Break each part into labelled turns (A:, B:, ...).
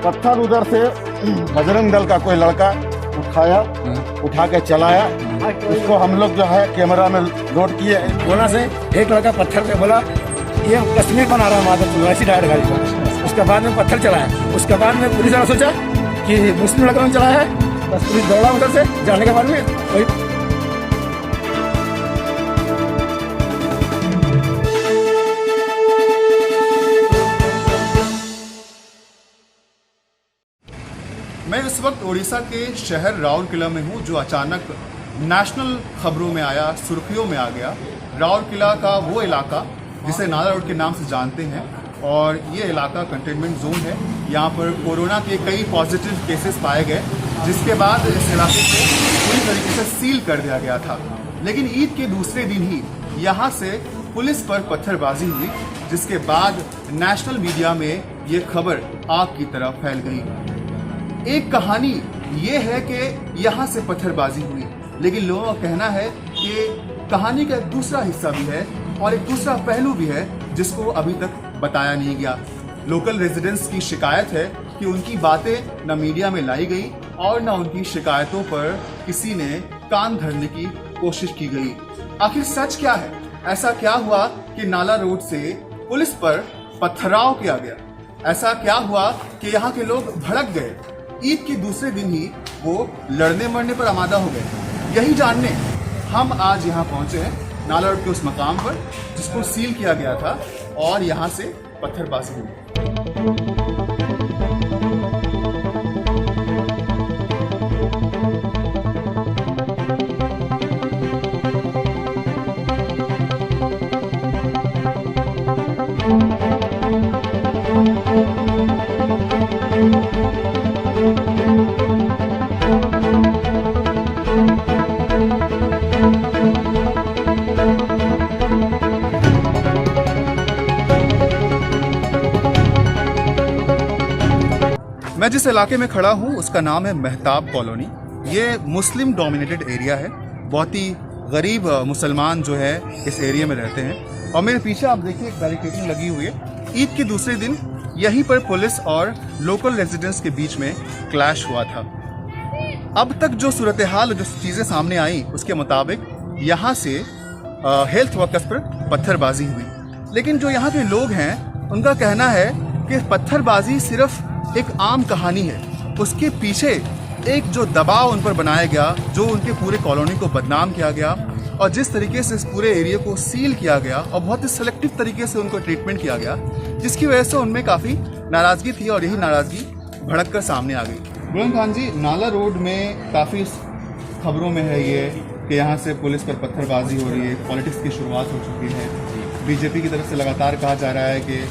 A: पत्थर उधर से बजरंग दल का कोई लड़का उठाया, उठा के चलाया। उसको हम लोग जो है कैमरा में लोड किए। कोना से एक लड़का पत्थर पे बोला ये कश्मीर बना रहा है माधव, वैसी टायर गाड़ी पर। उसके बाद में पत्थर चलाया। उसके बाद में पुलिस वाला सोचा कि मुस्लिम लड़का ने चलाया है, बस पुलिस दौड़ा उधर से। जाने के बाद में वही
B: मैं इस वक्त उड़ीसा के शहर राउरकेला में हूँ, जो अचानक नेशनल खबरों में आया, सुर्खियों में आ गया। राउरकेला का वो इलाका जिसे नाला रोड के नाम से जानते हैं, और ये इलाका कंटेनमेंट जोन है। यहाँ पर कोरोना के कई पॉजिटिव केसेस पाए गए, जिसके बाद इस इलाके को पूरी तरीके से सील कर दिया गया था। लेकिन ईद के दूसरे दिन ही यहाँ से पुलिस पर पत्थरबाजी हुई, जिसके बाद नेशनल मीडिया में ये खबर आग की तरह फैल गई। एक कहानी ये है कि यहाँ से पत्थरबाजी हुई, लेकिन लोगों का कहना है कि कहानी का एक दूसरा हिस्सा भी है और एक दूसरा पहलू भी है, जिसको अभी तक बताया नहीं गया। लोकल रेजिडेंट्स की शिकायत है कि उनकी बातें न मीडिया में लाई गई और न उनकी शिकायतों पर किसी ने कान धरने की कोशिश की गई। आखिर सच क्या है? ऐसा क्या हुआ कि नाला रोड से पुलिस पर पथराव किया गया? ऐसा क्या हुआ कि यहाँ के लोग भड़क गए? ईद के दूसरे दिन ही वो लड़ने मरने पर आमादा हो गए। यही जानने हम आज यहाँ पहुंचे हैं, नाला रोड के उस मकाम पर जिसको सील किया गया था, और यहाँ से पत्थरबाजी हुई। मैं जिस इलाके में खड़ा हूँ उसका नाम है मेहताब कॉलोनी। ये मुस्लिम डोमिनेटेड एरिया है। बहुत ही गरीब मुसलमान जो है इस एरिया में रहते हैं। और मेरे पीछे आप देखिए एक बैरिकेडिंग लगी हुई है। ईद के दूसरे दिन यहीं पर पुलिस और लोकल रेजिडेंट्स के बीच में क्लैश हुआ था। अब तक जो सूरत हाल, जो चीज़ें सामने आई, उसके मुताबिक यहाँ से हेल्थ वर्कर्स पर पत्थरबाजी हुई। लेकिन जो यहाँ के लोग हैं उनका कहना है कि पत्थरबाजी सिर्फ एक आम कहानी है। उसके पीछे एक जो दबाव उन पर बनाया गया, जो उनके पूरे कॉलोनी को बदनाम किया गया, और जिस तरीके से इस पूरे एरिया को सील किया गया और बहुत ही सेलेक्टिव तरीके से उनको ट्रीटमेंट किया गया, जिसकी वजह से उनमें काफ़ी नाराज़गी थी, और यही नाराज़गी भड़क कर सामने आ गई। बुलंद खान जी, नाला रोड में काफ़ी खबरों में है ये कि यहाँ से पुलिस पर पत्थरबाजी हो रही है, पॉलिटिक्स की शुरुआत हो चुकी है। बीजेपी की तरफ से लगातार कहा जा रहा है कि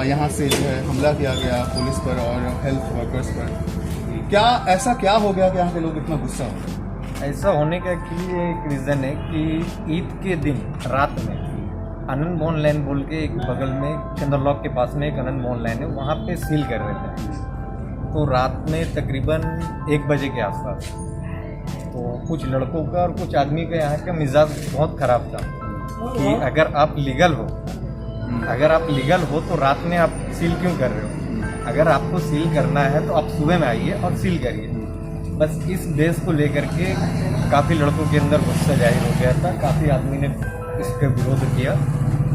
B: यहाँ से जो है हमला किया गया पुलिस पर और हेल्थ वर्कर्स पर। क्या ऐसा क्या हो गया कि यहाँ के लोग इतना गुस्सा हो गए?
C: ऐसा होने का एक्चुअली एक रीज़न है कि ईद के दिन रात में आनंद मोहन लैन बोल के एक बगल में चंद्रलॉक के पास में एक आनंद मोहन लैन है, वहाँ पे सील कर रहे थे। तो रात में तकरीबन 1 बजे के आसपास तो कुछ लड़कों का और कुछ आदमी का यहाँ का मिजाज बहुत ख़राब था कि अगर आप लीगल हो तो रात में आप सील क्यों कर रहे हो? अगर आपको सील करना है तो आप सुबह में आइए और सील करिए। बस इस बेस को लेकर के काफ़ी लड़कों के अंदर गुस्सा जाहिर हो गया था। काफ़ी आदमी ने इसका विरोध किया।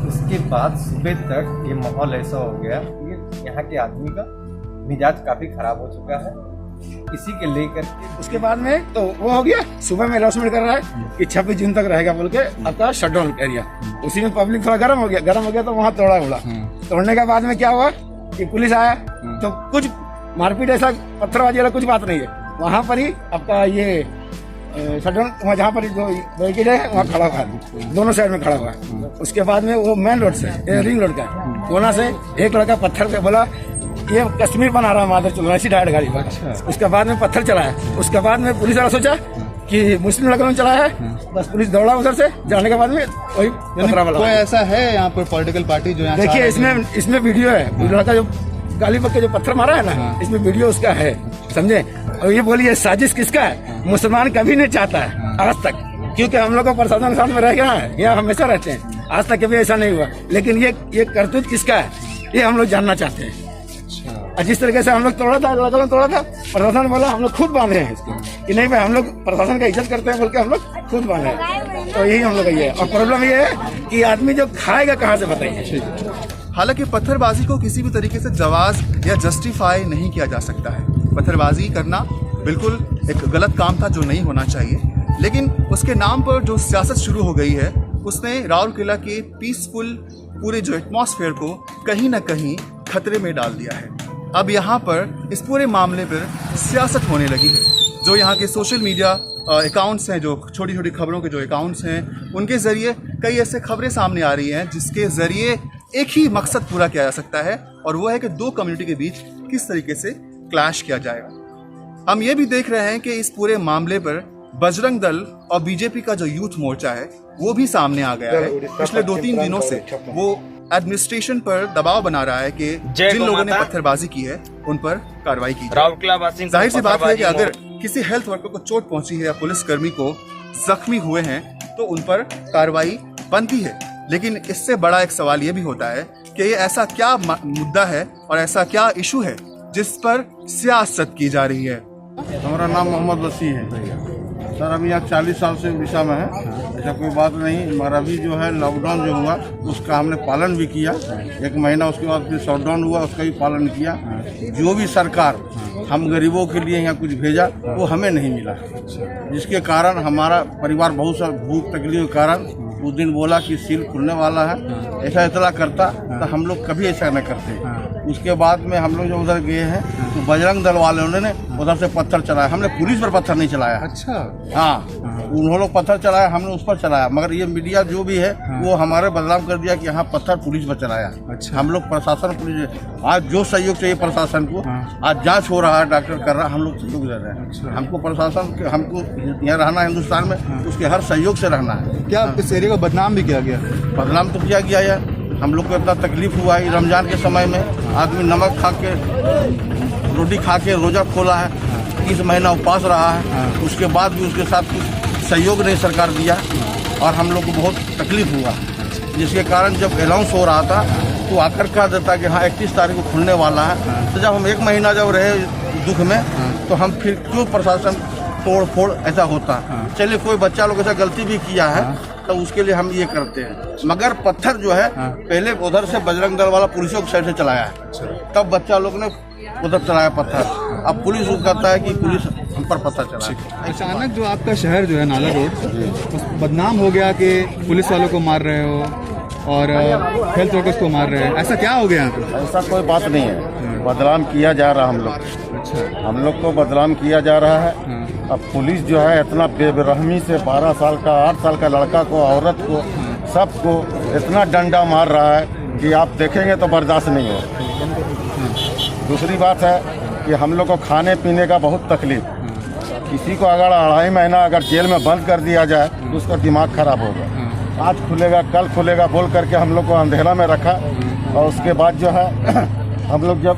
C: उसके बाद सुबह तक ये माहौल ऐसा हो गया कि यहाँ के आदमी का मिजाज काफ़ी ख़राब हो चुका है। इसी के लेकर के
A: उसके बाद में तो वो हो गया, सुबह में अनाउंसमेंट कर रहा है कि 26 जून तक रहेगा बोल के आपका शटडाउन एरिया। उसी में पब्लिक थोड़ा गर्म हो गया तो वहाँ तोड़ा उड़ा। तोड़ने के बाद में क्या हुआ कि पुलिस आया तो कुछ मारपीट, ऐसा पत्थरबाजी वाला कुछ बात नहीं है। वहाँ पर ही आपका ये शटडाउन, वहाँ जहाँ पर जो बैरिकेड है वहाँ खड़ा हुआ है, दोनों साइड में खड़ा हुआ है। उसके बाद में वो मेन रोड से, रिंग रोड का कोना से एक लड़का पत्थर पे बोला ये कश्मीर बना रहा है माधव, वैसी टायर गाड़ी पर। उसके बाद में पत्थर चलाया। उसके बाद में पुलिस वाला सोचा कि मुस्लिम लड़का ने चलाया है, बस पुलिस दौड़ा उधर से। जाने के बाद में वही पत्थर वाला।
B: कोई ऐसा है यहाँ पर पॉलिटिकल पार्टी जो यहाँ
A: देखिए इसमें वीडियो है, लड़का जो गाली पक के जो पत्थर मारा है ना, इसमें वीडियो उसका है, समझे। और ये बोलिए साजिश किसका है? मुसलमान कभी नहीं चाहता है आज तक, क्योंकि हम लोग को प्रशासन के साथ में रह गया है, यहाँ हमेशा रहते हैं, आज तक कभी ऐसा नहीं हुआ। लेकिन ये करतूत किसका है ये हम लोग जानना चाहते हैं। और जिस तरीके से हम लोग तोड़ा था, लड़का लोग तोड़ा था, प्रशासन बोला हम लोग खुद बांधे हैं इसको कि नहीं भाई हम लोग प्रशासन का इज्जत करते हैं बोल के हम लोग खुद बांधे हैं। तो यही हम लोग का ये है। और प्रॉब्लम ये है कि आदमी जो खाएगा कहाँ से बताइए।
B: हालांकि पत्थरबाजी को किसी भी तरीके से जवाज या जस्टिफाई नहीं किया जा सकता है। पत्थरबाजी करना बिल्कुल एक गलत काम था जो नहीं होना चाहिए, लेकिन उसके नाम पर जो सियासत शुरू हो गई है उसने राउरकेला के पीसफुल पूरे जो एटमॉस्फेयर को कहीं ना कहीं खतरे में डाल दिया है। अब यहाँ पर इस पूरे मामले पर सियासत होने लगी है। जो यहाँ के सोशल मीडिया अकाउंट्स हैं, जो छोटी छोटी खबरों के जो अकाउंट्स हैं, उनके ज़रिए कई ऐसे खबरें सामने आ रही हैं जिसके ज़रिए एक ही मकसद पूरा किया जा सकता है, और वो है कि दो कम्युनिटी के बीच किस तरीके से क्लैश किया जाएगा। हम ये भी देख रहे हैं कि इस पूरे मामले पर बजरंग दल और बीजेपी का जो यूथ मोर्चा है वो भी सामने आ गया है। पिछले 2-3 दिनों से वो एडमिनिस्ट्रेशन पर दबाव बना रहा है कि जिन लोगों ने पत्थरबाजी की है उन पर कार्रवाई की जाए। जाहिर सी बात है कि अगर किसी हेल्थ वर्कर को चोट पहुंची है या पुलिसकर्मी को जख्मी हुए हैं तो उन पर कार्रवाई बनती है। लेकिन इससे बड़ा एक सवाल ये भी होता है कि ये ऐसा क्या मुद्दा है और ऐसा क्या इशू है जिस पर सियासत की जा रही है।
D: हमारा नाम मोहम्मद वसी है सर। अभी यहाँ 40 साल से विशा में है, ऐसा कोई बात नहीं। हमारा अभी जो है लॉकडाउन जो हुआ उसका हमने पालन भी किया, 1 महीना उसके बाद फिर शटडाउन हुआ उसका भी पालन किया। जो भी सरकार हम गरीबों के लिए यहाँ कुछ भेजा वो हमें नहीं मिला, जिसके कारण हमारा परिवार बहुत सा भूख तकलीफ के कारण उस दिन बोला कि सील खुलने वाला है, ऐसा इतला करता तो हम लोग कभी ऐसा न करते। उसके बाद में हम लोग जो उधर गए हैं तो बजरंग दल वालों ने उधर से पत्थर चलाया, हमने पुलिस पर पत्थर नहीं चलाया।
B: अच्छा,
D: हाँ, उन्होंने लोग पत्थर चलाया, हमने उस पर चलाया, मगर ये मीडिया जो भी है वो हमारे बदनाम कर दिया कि यहाँ पत्थर पुलिस पर चलाया।
B: अच्छा।
D: हम लोग प्रशासन पुलिस आज जो सहयोग चाहिए प्रशासन को, आज जांच हो रहा है, डॉक्टर कर रहा है, हम लोग सहयोग दे रहे हैं।
B: अच्छा।
D: हमको प्रशासन हमको यहाँ रहना है हिंदुस्तान में, उसके हर सहयोग से रहना है।
B: क्या इस एरिया को बदनाम भी किया गया?
D: बदनाम तो किया गया है, हम लोग को इतना तकलीफ हुआ है। रमजान के समय में आदमी नमक खा के रोटी खा के रोजा खोला है, 30 महीना उपवास रहा है, उसके बाद भी उसके साथ कुछ सहयोग नहीं सरकार दिया और हम लोग को बहुत तकलीफ हुआ, जिसके कारण जब अनाउंस हो रहा था तो आकर कहा देता कि हाँ 31 तारीख को खुलने वाला है। तो जब हम 1 महीना जब रहे दुख में तो हम फिर क्यों प्रशासन तोड़ फोड़ ऐसा होता। चलिए कोई बच्चा लोग ऐसा गलती भी किया है तो उसके लिए हम ये करते हैं, मगर पत्थर जो है पहले उधर से बजरंग दल वाला पुलिसों की साइड से चलाया है, तब बच्चा लोग ने उधर चलाया पत्थर। अब पुलिस को कहता है कि पुलिस हम पर पत्थर चला।
E: अचानक जो आपका शहर जो है नाला रोड बदनाम हो गया कि पुलिस वालों को मार रहे हो और हेल्थ वर्कर्स को मार रहे हो, ऐसा क्या हो गया यहाँ पे?
F: ऐसा कोई बात नहीं है, बदनाम किया जा रहा हम लोग।
E: अच्छा,
F: हम लोग को बदनाम किया जा रहा है। अब पुलिस जो है इतना बेरहमी से 12 साल का 8 साल का लड़का को, औरत को, सबको इतना डंडा मार रहा है कि आप देखेंगे तो बर्दाश्त नहीं हो। दूसरी बात है कि हम लोग को खाने पीने का बहुत तकलीफ। किसी को अगर 2.5 महीना अगर जेल में बंद कर दिया जाए तो उसका दिमाग खराब होगा। आज खुलेगा कल खुलेगा बोल करके हम लोग को अंधेरा में रखा, और उसके बाद जो है हम लोग जब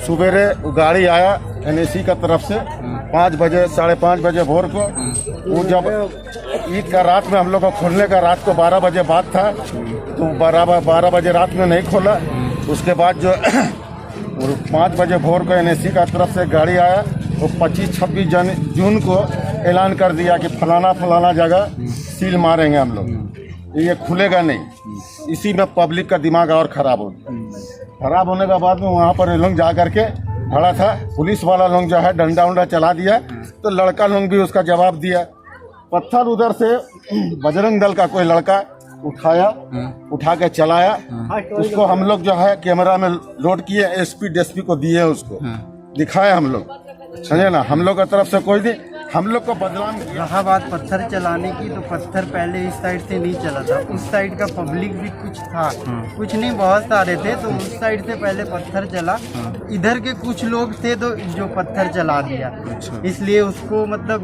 F: सवेरे गाड़ी आया NAC का तरफ से 5 बजे 5:30 बजे भोर को, वो जब ईद का रात में हम लोग को खुलने का रात को 12 बजे बाद था तो 12 बजे रात में नहीं खोला। उसके बाद जो 5 बजे भोर को NAC का तरफ से गाड़ी आया, वो 25-26 जून को ऐलान कर दिया कि फलाना जगह सील मारेंगे हम लोग, ये खुलेगा नहीं। इसी में पब्लिक का दिमाग और खराब होने के बाद में वहाँ पर लोग जा करके खड़ा था, पुलिस वाला लोग जो है डंडा उंडा चला दिया, तो लड़का लोग भी उसका जवाब दिया। पत्थर उधर से बजरंग दल का कोई लड़का उठा के चलाया, उसको हम लोग जो है कैमरा में लोड किए, SP DSP को दिए, उसको दिखाया हम लोग, समझे ना। हम लोग की तरफ से कोई नहीं, हम लोग को बदनाम।
G: रहा बात पत्थर चलाने की, तो पत्थर पहले इस साइड से नहीं चला था, उस साइड का पब्लिक भी कुछ था, कुछ नहीं बहुत सारे थे, तो उस साइड से पहले पत्थर चला। इधर के कुछ लोग थे तो जो पत्थर चला दिया, इसलिए उसको मतलब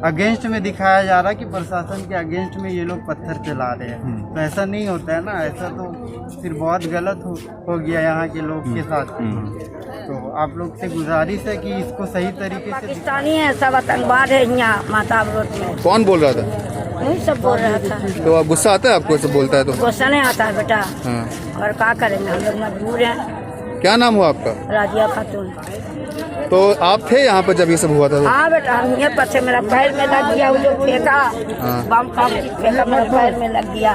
G: अगेंस्ट में दिखाया जा रहा है कि प्रशासन के अगेंस्ट में ये लोग पत्थर चला रहे हैं। तो ऐसा नहीं होता है ना, ऐसा तो फिर बहुत गलत हो गया यहाँ के लोग के साथ। तो आप लोग से गुजारिश है कि इसको सही तरीके से।
H: पाकिस्तानी है, सब आतंकवाद है यहाँ महताब रोड में।
B: कौन बोल रहा था?
H: वही सब बोल रहा था।
B: तो आप गुस्सा आता है आपको ऐसे बोलता है तो?
H: गुस्सा नहीं आता है बेटा, और क्या करेंगे, हम लोग मजबूर हैं,
E: क्या नाम हुआ आपका?
H: राजिया खातून।
E: तो आप थे यहाँ पर जब ये सब हुआ था?
H: हाँ बेटा, हम यहाँ पर से मेरा पैर में लग गया, वो जो फेंका बम का फेंका मेरा पैर में लग गया।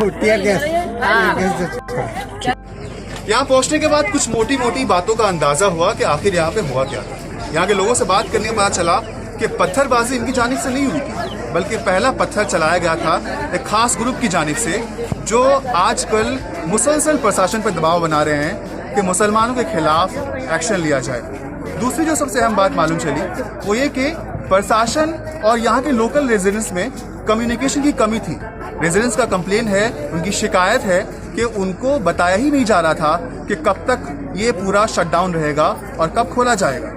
B: यहाँ पहुंचने के बाद कुछ मोटी मोटी बातों का अंदाजा हुआ कि आखिर यहाँ पे हुआ क्या था। यहाँ के लोगों से बात करने के बाद चला कि पत्थरबाजी इनकी जानिब से नहीं हुई थी, बल्कि पहला पत्थर चलाया गया था एक खास ग्रुप की जानिब से, जो आजकल मुसलसल प्रशासन पर दबाव बना रहे हैं कि मुसलमानों के खिलाफ एक्शन लिया जाए। दूसरी जो सबसे अहम बात मालूम चली वो ये कि प्रशासन और यहाँ के लोकल रेजिडेंट्स में कम्युनिकेशन की कमी थी। रेजिडेंट्स का कंप्लेन है, उनकी शिकायत है कि उनको बताया ही नहीं जा रहा था कि कब तक ये पूरा शटडाउन रहेगा और कब खोला जाएगा।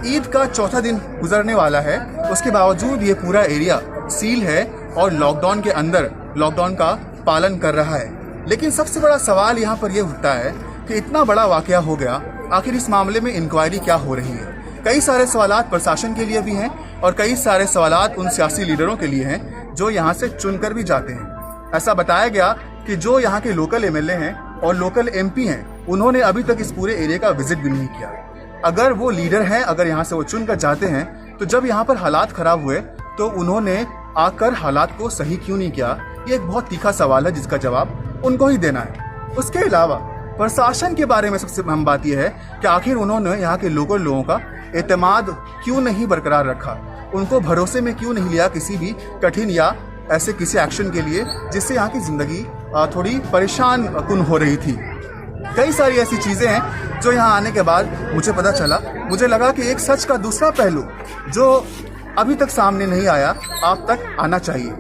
B: ईद का चौथा दिन गुजरने वाला है, उसके बावजूद ये पूरा एरिया सील है और लॉकडाउन के अंदर लॉकडाउन का पालन कर रहा है। लेकिन सबसे बड़ा सवाल यहाँ पर यह उठता है कि इतना बड़ा वाकया हो गया, आखिर इस मामले में इंक्वायरी क्या हो रही है। कई सारे सवालात प्रशासन के लिए भी हैं और कई सारे सवालात उन सियासी लीडरों के लिए हैं जो यहाँ से चुनकर भी जाते हैं। ऐसा बताया गया कि जो यहाँ के लोकल एमएलए हैं और लोकल एमपी हैं, उन्होंने अभी तक इस पूरे एरिया का विजिट भी नहीं किया। अगर वो लीडर हैं, अगर यहाँ से वो चुनकर जाते हैं, तो जब यहाँ पर हालात खराब हुए तो उन्होंने आकर हालात को सही क्यों नहीं किया? ये एक बहुत तीखा सवाल है जिसका जवाब उनको ही देना है। उसके अलावा प्रशासन के बारे में सबसे अहम बात यह है कि आखिर उन्होंने यहाँ के लोकल लोगों का एतमाद क्यों नहीं बरकरार रखा, उनको भरोसे में क्यों नहीं लिया किसी भी कठिन या ऐसे किसी एक्शन के लिए जिससे यहाँ की जिंदगी थोड़ी परेशान कुन हो रही थी। कई सारी ऐसी चीजें हैं जो यहाँ आने के बाद मुझे पता चला। मुझे लगा कि एक सच का दूसरा पहलू जो अभी तक सामने नहीं आया, आप तक आना चाहिए।